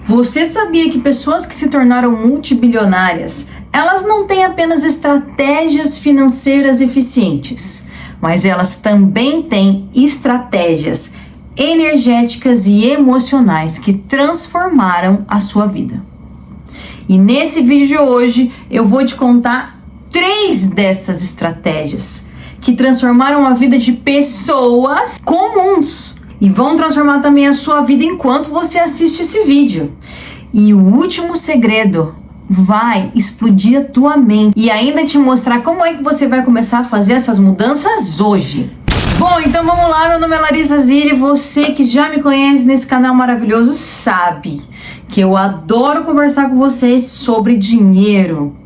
Você sabia que pessoas que se tornaram multibilionárias, elas não têm apenas estratégias financeiras eficientes, mas elas também têm estratégias energéticas e emocionais que transformaram a sua vida. E nesse vídeo de hoje eu vou te contar 3 dessas estratégias que transformaram a vida de pessoas comuns e vão transformar também a sua vida enquanto você assiste esse vídeo. E o último segredo vai explodir a tua mente e ainda te mostrar como é que você vai começar a fazer essas mudanças hoje. Bom, então vamos lá, meu nome é Larissa Zilli, você que já me conhece nesse canal maravilhoso sabe que eu adoro conversar com vocês sobre dinheiro,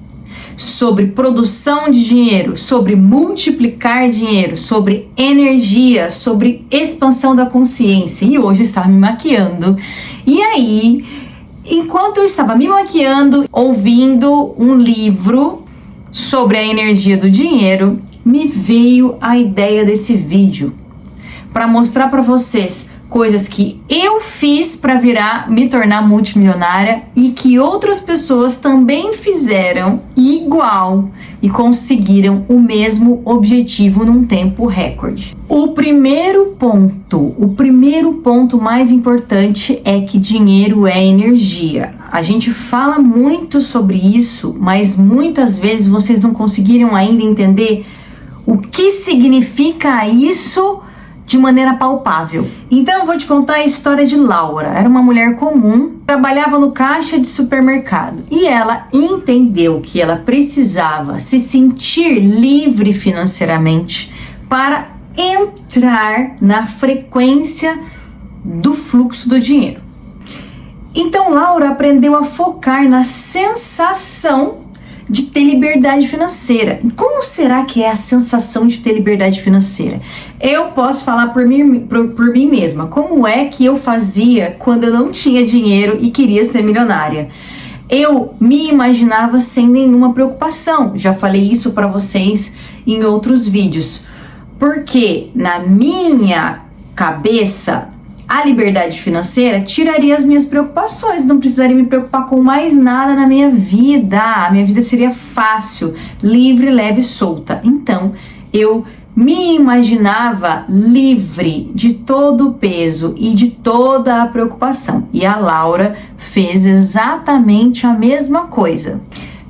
sobre produção de dinheiro, sobre multiplicar dinheiro, sobre energia, sobre expansão da consciência. E hoje eu estava me maquiando. E aí, enquanto eu estava me maquiando, ouvindo um livro sobre a energia do dinheiro, me veio a ideia desse vídeo para mostrar para vocês coisas que eu fiz para me tornar multimilionária e que outras pessoas também fizeram igual e conseguiram o mesmo objetivo num tempo recorde. O primeiro ponto mais importante é que dinheiro é energia. A gente fala muito sobre isso, mas muitas vezes vocês não conseguiram ainda entender o que significa isso de maneira palpável. Então eu vou te contar a história de Laura. Era uma mulher comum, trabalhava no caixa de supermercado e ela entendeu que ela precisava se sentir livre financeiramente para entrar na frequência do fluxo do dinheiro. Então Laura aprendeu a focar na sensação de ter liberdade financeira. Como será que é a sensação de ter liberdade financeira? Eu posso falar por mim mesma. Como é que eu fazia quando eu não tinha dinheiro e queria ser milionária? Eu me imaginava sem nenhuma preocupação. Já falei isso para vocês em outros vídeos. Porque na minha cabeça, a liberdade financeira tiraria as minhas preocupações, não precisaria me preocupar com mais nada na minha vida. A minha vida seria fácil, livre, leve e solta. Então, eu me imaginava livre de todo o peso e de toda a preocupação. E a Laura fez exatamente a mesma coisa.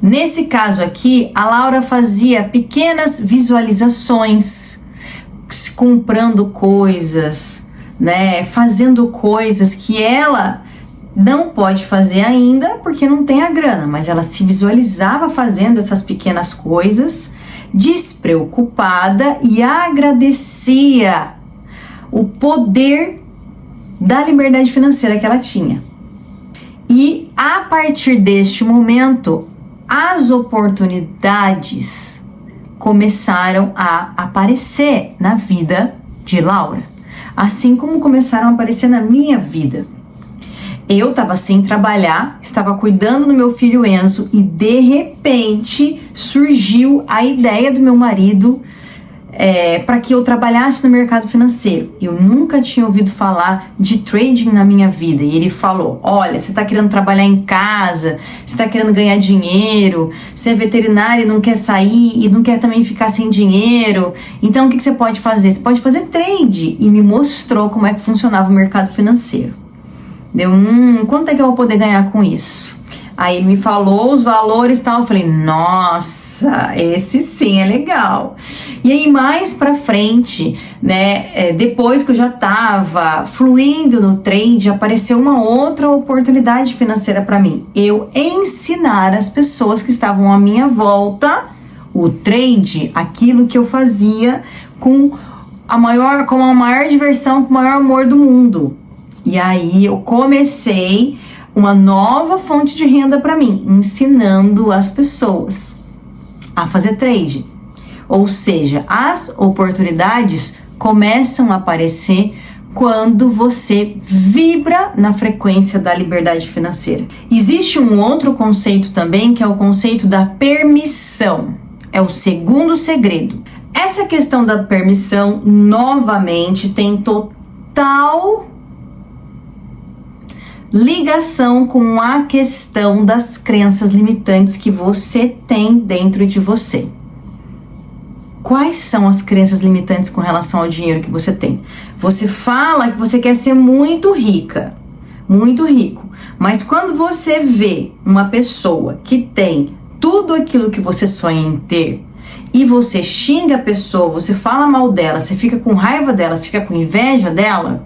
Nesse caso aqui, a Laura fazia pequenas visualizações, comprando coisas, fazendo coisas que ela não pode fazer ainda porque não tem a grana, mas ela se visualizava fazendo essas pequenas coisas, despreocupada, e agradecia o poder da liberdade financeira que ela tinha. E a partir deste momento, as oportunidades começaram a aparecer na vida de Laura. Assim como começaram a aparecer na minha vida. Eu estava sem trabalhar, estava cuidando do meu filho Enzo e de repente surgiu a ideia do meu marido para que eu trabalhasse no mercado financeiro. Eu nunca tinha ouvido falar de trading na minha vida e ele falou: olha, você está querendo trabalhar em casa, você está querendo ganhar dinheiro, você é veterinário e não quer sair e não quer também ficar sem dinheiro, então o que você pode fazer? Você pode fazer trade. E me mostrou como é que funcionava o mercado financeiro. Deu, quanto é que eu vou poder ganhar com isso? Aí ele me falou os valores e tal, eu falei, nossa, esse sim é legal. E aí mais pra frente, depois que eu já tava fluindo no trade, apareceu uma outra oportunidade financeira pra mim. Eu ensinar as pessoas que estavam à minha volta o trade, aquilo que eu fazia com a maior diversão, com o maior amor do mundo. E aí eu comecei uma nova fonte de renda para mim, ensinando as pessoas a fazer trade. Ou seja, as oportunidades começam a aparecer quando você vibra na frequência da liberdade financeira. Existe um outro conceito também, que é o conceito da permissão. É o segundo segredo. Essa questão da permissão, novamente, tem total ligação com a questão das crenças limitantes que você tem dentro de você. Quais são as crenças limitantes com relação ao dinheiro que você tem? Você fala que você quer ser muito rica, muito rico, mas quando você vê uma pessoa que tem tudo aquilo que você sonha em ter e você xinga a pessoa, você fala mal dela, você fica com raiva dela, você fica com inveja dela,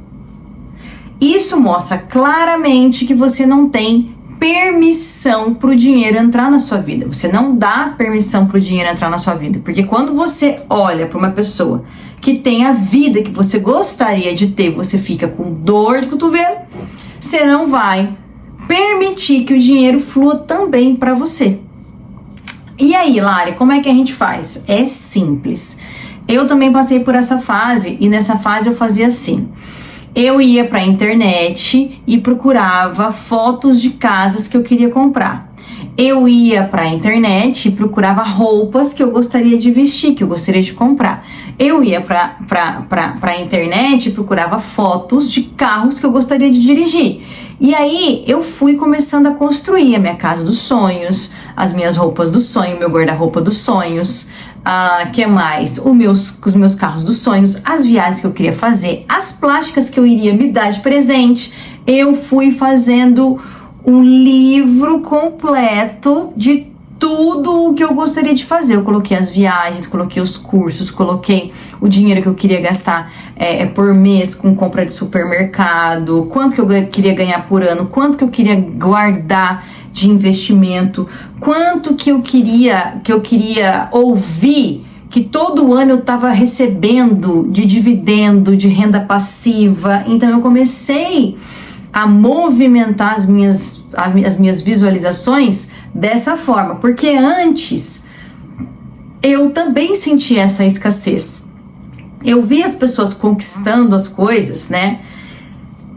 isso mostra claramente que você não tem permissão para o dinheiro entrar na sua vida. Você não dá permissão para o dinheiro entrar na sua vida. Porque quando você olha para uma pessoa que tem a vida que você gostaria de ter, você fica com dor de cotovelo, você não vai permitir que o dinheiro flua também para você. E aí, Lari, como é que a gente faz? É simples. Eu também passei por essa fase e nessa fase eu fazia assim. Eu ia para a internet e procurava fotos de casas que eu queria comprar. Eu ia para a internet e procurava roupas que eu gostaria de vestir, que eu gostaria de comprar. Eu ia para a internet e procurava fotos de carros que eu gostaria de dirigir. E aí eu fui começando a construir a minha casa dos sonhos, as minhas roupas do sonho, meu guarda-roupa dos sonhos. Que mais? Os meus carros dos sonhos, as viagens que eu queria fazer, as plásticas que eu iria me dar de presente. Eu fui fazendo um livro completo de tudo o que eu gostaria de fazer. Eu coloquei as viagens, coloquei os cursos, coloquei o dinheiro que eu queria gastar por mês com compra de supermercado, quanto que eu queria ganhar por ano, quanto que eu queria guardar de investimento, quanto que eu queria ouvir que todo ano eu estava recebendo de dividendo, de renda passiva. Então eu comecei a movimentar as minhas visualizações dessa forma, porque antes eu também sentia essa escassez. Eu via as pessoas conquistando as coisas, né?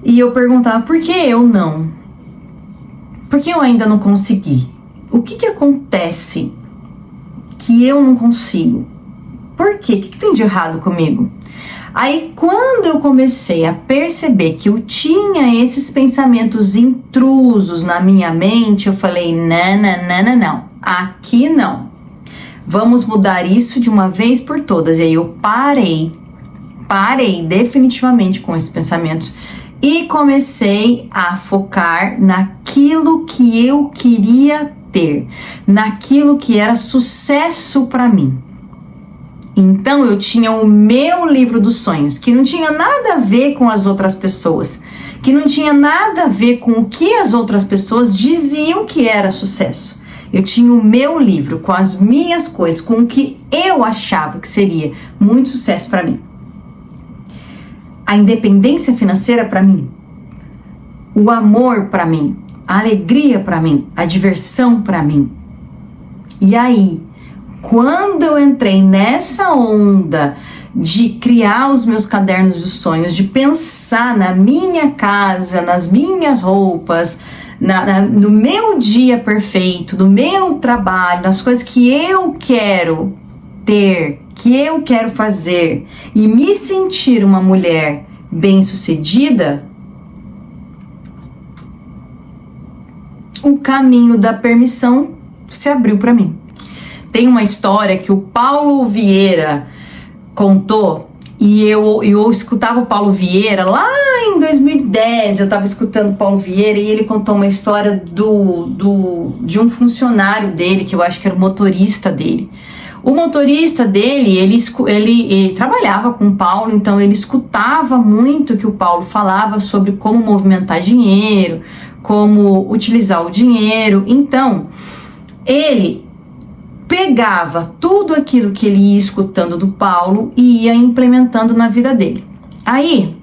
E eu perguntava, por que eu não? Por que eu ainda não consegui? O que acontece que eu não consigo? Por quê? O que tem de errado comigo? Aí, quando eu comecei a perceber que eu tinha esses pensamentos intrusos na minha mente, eu falei, não, aqui não. Vamos mudar isso de uma vez por todas. E aí eu parei definitivamente com esses pensamentos e comecei a focar naquilo que eu queria ter, naquilo que era sucesso para mim. Então eu tinha o meu livro dos sonhos, que não tinha nada a ver com as outras pessoas, que não tinha nada a ver com o que as outras pessoas diziam que era sucesso. Eu tinha o meu livro com as minhas coisas, com o que eu achava que seria muito sucesso para mim. A independência financeira para mim, o amor para mim, a alegria para mim, a diversão para mim. E aí, quando eu entrei nessa onda de criar os meus cadernos de sonhos, de pensar na minha casa, nas minhas roupas, no meu dia perfeito, no meu trabalho, nas coisas que eu quero ter, que eu quero fazer e me sentir uma mulher bem-sucedida, o caminho da permissão se abriu para mim. Tem uma história que o Paulo Vieira contou, e eu escutava o Paulo Vieira lá em 2010, eu estava escutando o Paulo Vieira e ele contou uma história de um funcionário dele, que eu acho que era o motorista dele. O motorista dele, ele trabalhava com o Paulo, então ele escutava muito o que o Paulo falava sobre como movimentar dinheiro, como utilizar o dinheiro. Então, ele pegava tudo aquilo que ele ia escutando do Paulo e ia implementando na vida dele. Aí,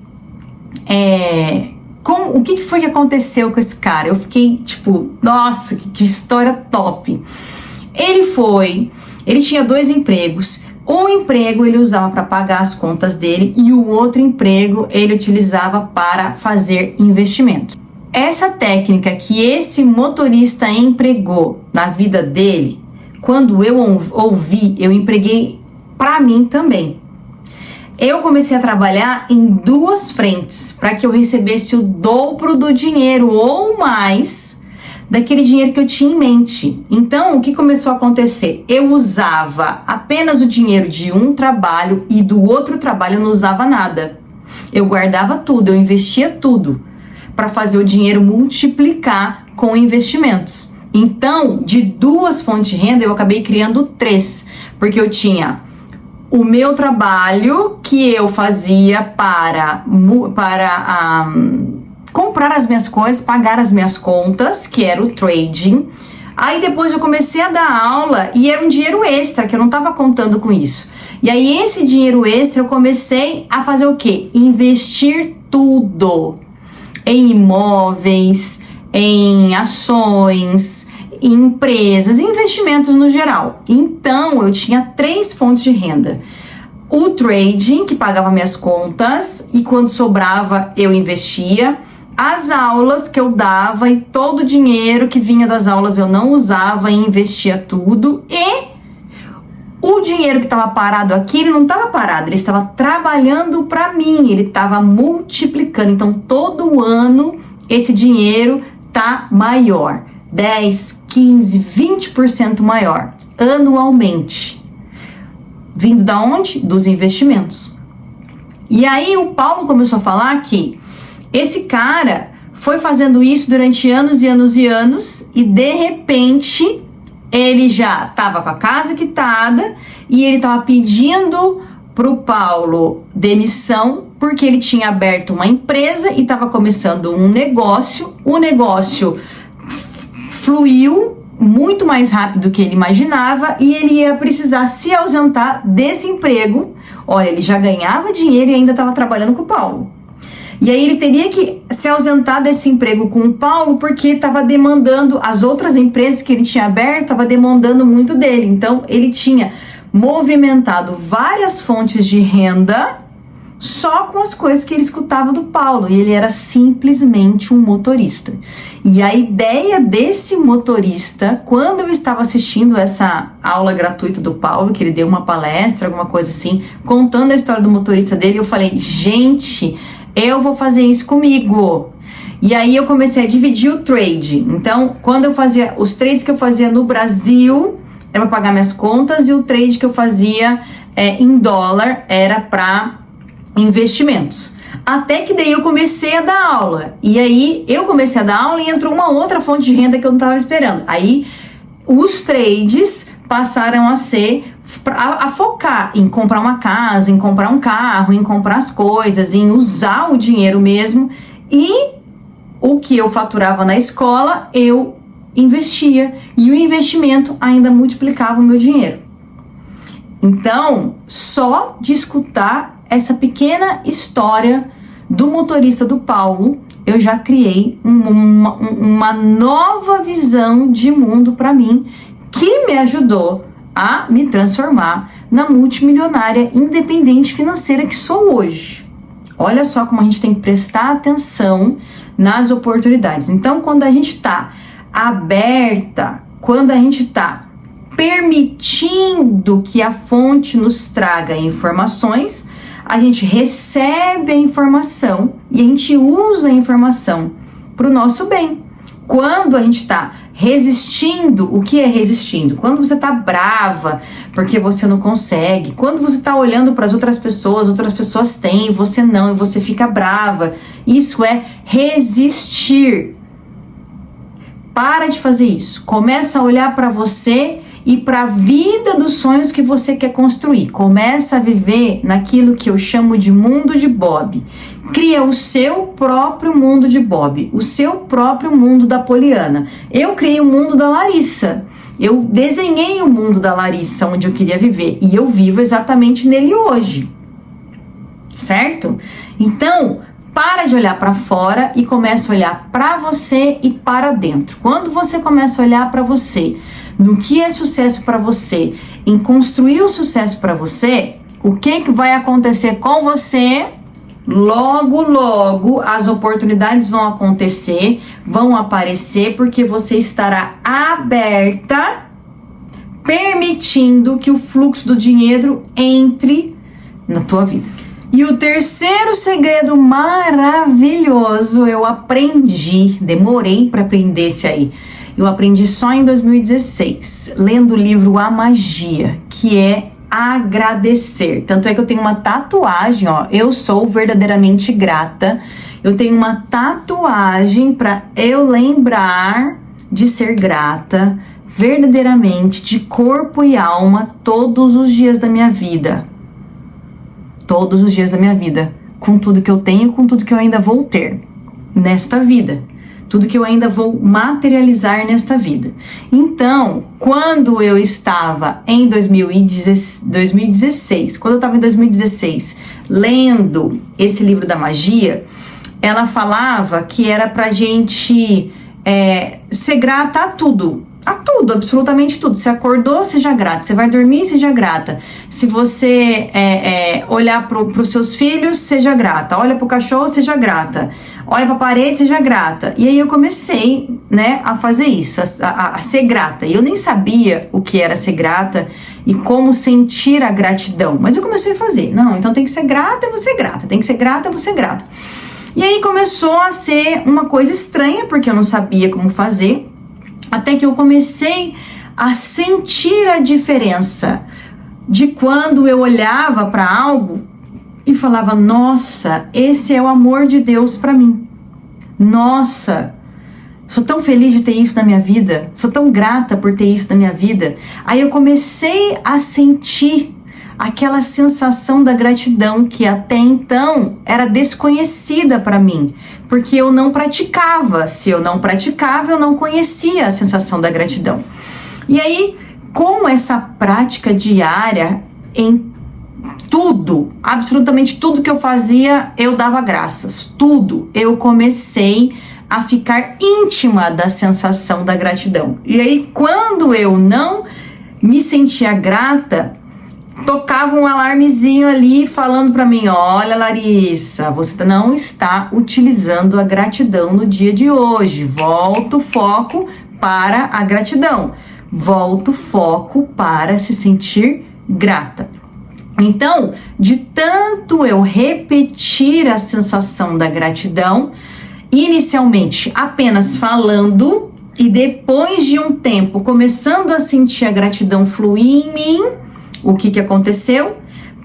o que foi que aconteceu com esse cara? Eu fiquei tipo, nossa, que história top. Ele tinha 2 empregos. Um emprego ele usava para pagar as contas dele e o outro emprego ele utilizava para fazer investimentos. Essa técnica que esse motorista empregou na vida dele, quando eu ouvi, eu empreguei para mim também. eu comecei a trabalhar em duas frentes para que eu recebesse o dobro do dinheiro ou mais daquele dinheiro que eu tinha em mente. Então, o que começou a acontecer? Eu usava apenas o dinheiro de um trabalho e do outro trabalho eu não usava nada. Eu guardava tudo, eu investia tudo para fazer o dinheiro multiplicar com investimentos. Então, de duas fontes de renda, eu acabei criando três, porque eu tinha o meu trabalho que eu fazia para comprar as minhas coisas, pagar as minhas contas, que era o trading. Aí depois eu comecei a dar aula e era um dinheiro extra, que eu não estava contando com isso. E aí esse dinheiro extra eu comecei a fazer o quê? Investir tudo. Em imóveis, em ações, em empresas, em investimentos no geral. Então eu tinha três fontes de renda. O trading, que pagava minhas contas, e quando sobrava eu investia. As aulas que eu dava e todo o dinheiro que vinha das aulas eu não usava e investia tudo. E o dinheiro que estava parado aqui, ele não estava parado, ele estava trabalhando para mim, ele estava multiplicando. Então todo ano esse dinheiro tá maior, 10, 15, 20% maior anualmente. Vindo da onde? Dos investimentos. E aí o Paulo começou a falar que esse cara foi fazendo isso durante anos e anos e anos e de repente ele já estava com a casa quitada e ele estava pedindo pro Paulo demissão porque ele tinha aberto uma empresa e estava começando um negócio. O negócio fluiu muito mais rápido do que ele imaginava e ele ia precisar se ausentar desse emprego. Olha, ele já ganhava dinheiro e ainda estava trabalhando com o Paulo. E aí ele teria que se ausentar desse emprego com o Paulo porque estava demandando, as outras empresas que ele tinha aberto estava demandando muito dele. Então ele tinha movimentado várias fontes de renda só com as coisas que ele escutava do Paulo. E ele era simplesmente um motorista. E a ideia desse motorista, quando eu estava assistindo essa aula gratuita do Paulo, que ele deu uma palestra, alguma coisa assim, contando a história do motorista dele, eu falei, gente, eu vou fazer isso comigo. E aí eu comecei a dividir o trade. Então, quando eu fazia os trades que eu fazia no Brasil, era para pagar minhas contas, e o trade que eu fazia em dólar era para investimentos. Até que daí eu comecei a dar aula. E aí eu comecei a dar aula e entrou uma outra fonte de renda que eu não estava esperando. Aí os trades passaram a ser a focar em comprar uma casa, em comprar um carro, em comprar as coisas, em usar o dinheiro mesmo. E o que eu faturava na escola, eu investia. E o investimento ainda multiplicava o meu dinheiro. Então, só de escutar essa pequena história do motorista do Paulo, eu já criei uma nova visão de mundo para mim, que me ajudou a me transformar na multimilionária independente financeira que sou hoje. Olha só como a gente tem que prestar atenção nas oportunidades. Então, quando a gente está aberta, quando a gente está permitindo que a fonte nos traga informações, a gente recebe a informação e a gente usa a informação para o nosso bem. Quando a gente está resistindo, o que é resistindo? Quando você está brava porque você não consegue, quando você está olhando para as outras pessoas têm e você não, e você fica brava, isso é resistir. Para de fazer isso. Começa a olhar para você e para a vida dos sonhos que você quer construir. Começa a viver naquilo que eu chamo de mundo de Bob. Cria o seu próprio mundo de Bob, o seu próprio mundo da Poliana. Eu criei o mundo da Larissa. Eu desenhei o mundo da Larissa, onde eu queria viver, e eu vivo exatamente nele hoje. Certo? Então, para de olhar para fora e começa a olhar para você e para dentro. Quando você começa a olhar para você, no que é sucesso para você, em construir o sucesso para você, o que vai acontecer com você? Logo, logo as oportunidades vão acontecer, vão aparecer, porque você estará aberta, permitindo que o fluxo do dinheiro entre na tua vida. E o terceiro segredo maravilhoso eu aprendi, demorei para aprender esse aí. Eu aprendi só em 2016, lendo o livro A Magia, que é agradecer. Tanto é que eu tenho uma tatuagem, ó, eu sou verdadeiramente grata. Eu tenho uma tatuagem para eu lembrar de ser grata verdadeiramente, de corpo e alma, todos os dias da minha vida. Todos os dias da minha vida, com tudo que eu tenho, com tudo que eu ainda vou ter nesta vida, tudo que eu ainda vou materializar nesta vida. Então, quando eu estava em 2016, quando eu estava em 2016, lendo esse livro da magia, ela falava que era pra gente ser grata a tudo, absolutamente tudo. Você acordou, seja grata. Você vai dormir, seja grata. Se você olhar para os seus filhos, seja grata. Olha para o cachorro, seja grata. Olha para a parede, seja grata. E aí eu comecei, né, a fazer isso, a ser grata. E eu nem sabia o que era ser grata e como sentir a gratidão. Mas eu comecei a fazer. Não, então tem que ser grata, eu vou ser grata. Tem que ser grata, eu vou ser grata. E aí começou a ser uma coisa estranha, porque eu não sabia como fazer. Até que eu comecei a sentir a diferença de quando eu olhava para algo e falava: nossa, esse é o amor de Deus para mim. Nossa, sou tão feliz de ter isso na minha vida. Sou tão grata por ter isso na minha vida. Aí eu comecei a sentir aquela sensação da gratidão que até então era desconhecida para mim, porque eu não praticava. Se eu não praticava, eu não conhecia a sensação da gratidão. E aí, com essa prática diária, em tudo, absolutamente tudo que eu fazia, eu dava graças. Tudo, eu comecei a ficar íntima da sensação da gratidão. E aí, quando eu não me sentia grata, tocava um alarmezinho ali falando para mim: olha, Larissa, você não está utilizando a gratidão no dia de hoje. Volta o foco para a gratidão. Volta o foco para se sentir grata. Então, de tanto eu repetir a sensação da gratidão, inicialmente apenas falando, e depois de um tempo começando a sentir a gratidão fluir em mim, o que aconteceu?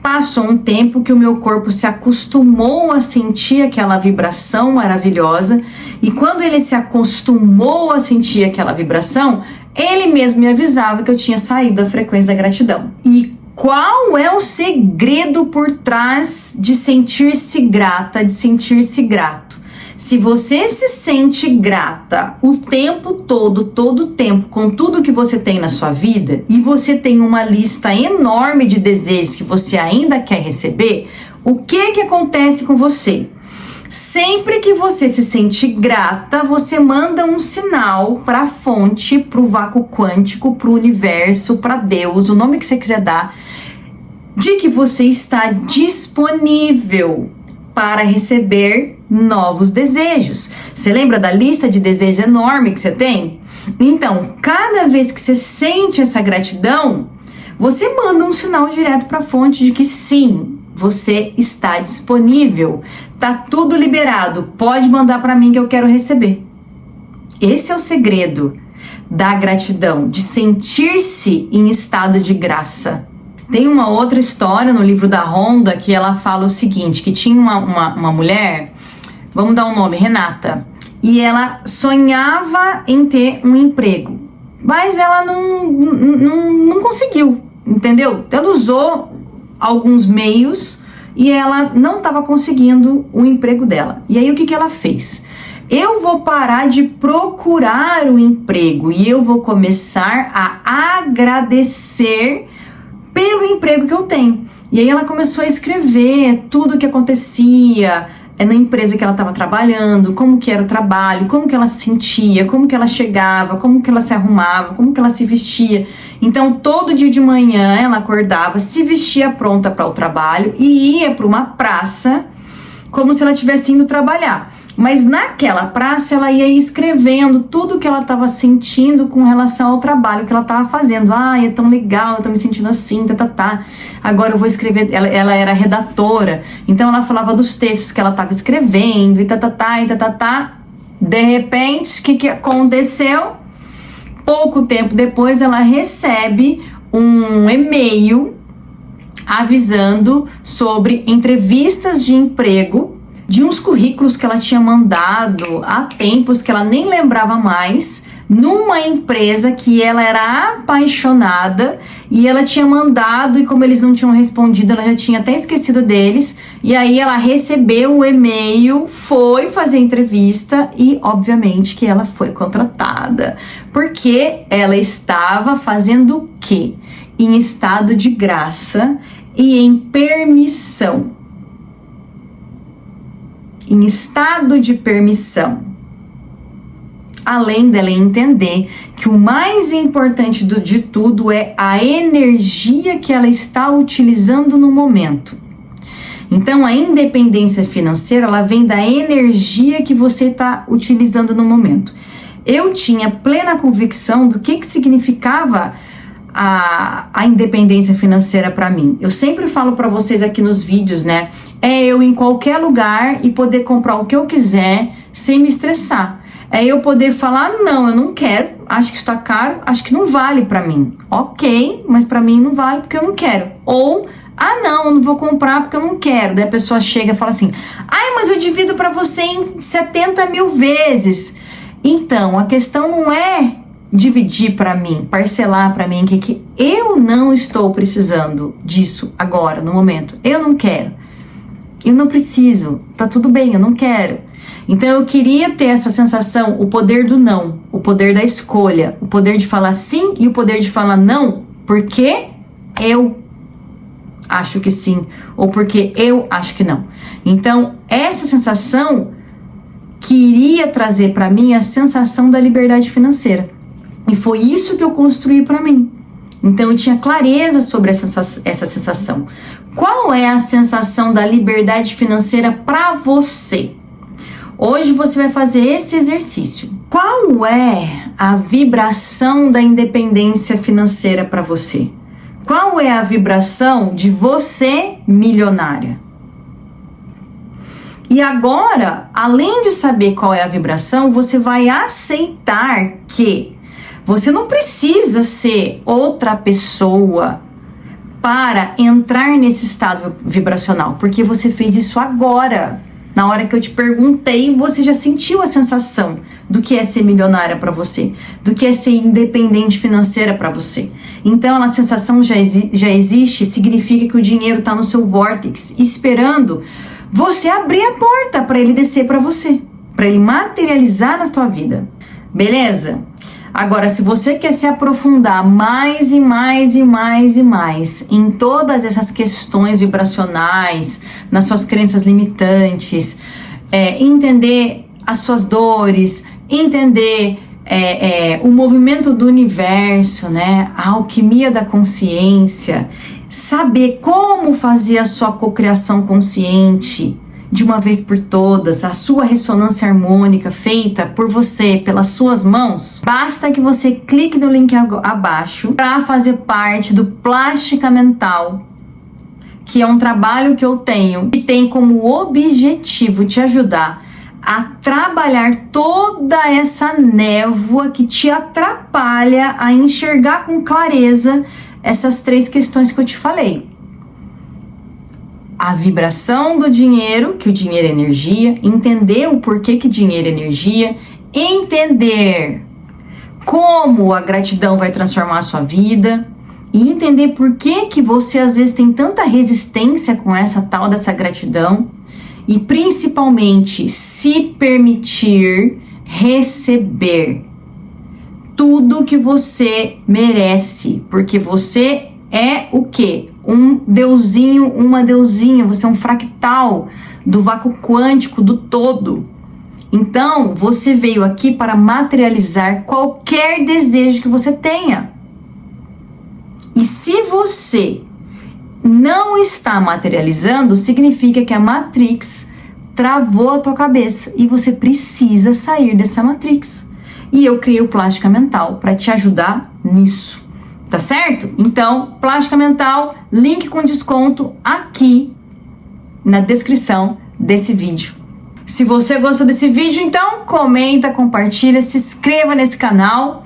Passou um tempo que o meu corpo se acostumou a sentir aquela vibração maravilhosa, e quando ele se acostumou a sentir aquela vibração, ele mesmo me avisava que eu tinha saído da frequência da gratidão. E qual é o segredo por trás de sentir-se grata, de sentir-se grato? Se você se sente grata o tempo todo o tempo, com tudo que você tem na sua vida, e você tem uma lista enorme de desejos que você ainda quer receber, o que acontece com você? Sempre que você se sente grata, você manda um sinal para a fonte, para o vácuo quântico, para o universo, para Deus, o nome que você quiser dar, de que você está disponível para receber novos desejos. Você lembra da lista de desejos enorme que você tem? Então, cada vez que você sente essa gratidão, você manda um sinal direto para a fonte de que sim, você está disponível. Tá tudo liberado. Pode mandar para mim que eu quero receber. Esse é o segredo da gratidão, de sentir-se em estado de graça. Tem uma outra história no livro da Rhonda que ela fala o seguinte, que tinha uma mulher, vamos dar um nome, Renata, e ela sonhava em ter um emprego, mas ela não conseguiu, entendeu? Ela usou alguns meios e ela não estava conseguindo o emprego dela. E aí o que ela fez? Eu vou parar de procurar o emprego e eu vou começar a agradecer pelo emprego que eu tenho. E aí ela começou a escrever tudo o que acontecia na empresa que ela estava trabalhando, como que era o trabalho, como que ela se sentia, como que ela chegava, como que ela se arrumava, como que ela se vestia. Então, todo dia de manhã ela acordava, se vestia pronta para o trabalho e ia para uma praça como se ela estivesse indo trabalhar. Mas naquela praça ela ia escrevendo tudo que ela estava sentindo com relação ao trabalho que ela estava fazendo. É tão legal, eu tô me sentindo assim, Agora eu vou escrever. Ela era redatora, então ela falava dos textos que ela estava escrevendo e De repente, o que aconteceu? Pouco tempo depois ela recebe um e-mail avisando sobre entrevistas de emprego de uns currículos que ela tinha mandado há tempos que ela nem lembrava mais, numa empresa que ela era apaixonada e ela tinha mandado, e como eles não tinham respondido, ela já tinha até esquecido deles, e aí ela recebeu o e-mail, foi fazer a entrevista e obviamente que ela foi contratada, porque ela estava fazendo o quê? Em estado de graça e em permissão. Em estado de permissão. Além dela entender que o mais importante de tudo é a energia que ela está utilizando no momento. Então, a independência financeira, ela vem da energia que você está utilizando no momento. Eu tinha plena convicção do que significava a independência financeira para mim. Eu sempre falo para vocês aqui nos vídeos, né? É eu em qualquer lugar e poder comprar o que eu quiser sem me estressar. É eu poder falar, não, eu não quero, acho que está caro, acho que não vale para mim. Ok, mas para mim não vale porque eu não quero. Ou, não, eu não vou comprar porque eu não quero. Daí a pessoa chega e fala assim, mas eu divido para você em 70 mil vezes. Então, a questão não é dividir para mim, parcelar para mim, que eu não estou precisando disso agora, no momento. Eu não quero. Eu não preciso. Tá tudo bem, eu não quero. Então eu queria ter essa sensação, o poder do não, o poder da escolha, o poder de falar sim e o poder de falar não, porque eu acho que sim, ou porque eu acho que não. Então, essa sensação queria trazer para mim a sensação da liberdade financeira. E foi isso que eu construí para mim. Então eu tinha clareza sobre essa sensação. Qual é a sensação da liberdade financeira para você? Hoje você vai fazer esse exercício. Qual é a vibração da independência financeira para você? Qual é a vibração de você milionária? E agora, além de saber qual é a vibração, você vai aceitar que você não precisa ser outra pessoa para entrar nesse estado vibracional, porque você fez isso agora. Na hora que eu te perguntei, você já sentiu a sensação do que é ser milionária para você, do que é ser independente financeira para você. Então, a sensação já existe, significa que o dinheiro está no seu vórtice, esperando você abrir a porta para ele descer para você, para ele materializar na sua vida. Beleza? Agora, se você quer se aprofundar mais e mais e mais e mais em todas essas questões vibracionais, nas suas crenças limitantes, entender as suas dores, entender o movimento do universo, né? A alquimia da consciência, saber como fazer a sua cocriação consciente, de uma vez por todas, a sua ressonância harmônica feita por você, pelas suas mãos, basta que você clique no link abaixo para fazer parte do Plástica Mental, que é um trabalho que eu tenho e tem como objetivo te ajudar a trabalhar toda essa névoa que te atrapalha a enxergar com clareza essas 3 questões que eu te falei. A vibração do dinheiro, que o dinheiro é energia, entender o porquê que dinheiro é energia, entender como a gratidão vai transformar a sua vida e entender por que você às vezes tem tanta resistência com essa tal dessa gratidão e principalmente se permitir receber tudo que você merece, porque você é o quê? Um deusinho, uma deusinha, você é um fractal do vácuo quântico do todo. Então, você veio aqui para materializar qualquer desejo que você tenha. E se você não está materializando, significa que a Matrix travou a tua cabeça e você precisa sair dessa matrix. E eu criei o Plástica Mental para te ajudar nisso, tá certo? Então, Plástica Mental, link com desconto aqui na descrição desse vídeo. Se você gostou desse vídeo, então comenta, compartilha, se inscreva nesse canal,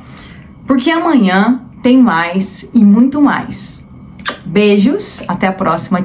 porque amanhã tem mais e muito mais. Beijos, até a próxima.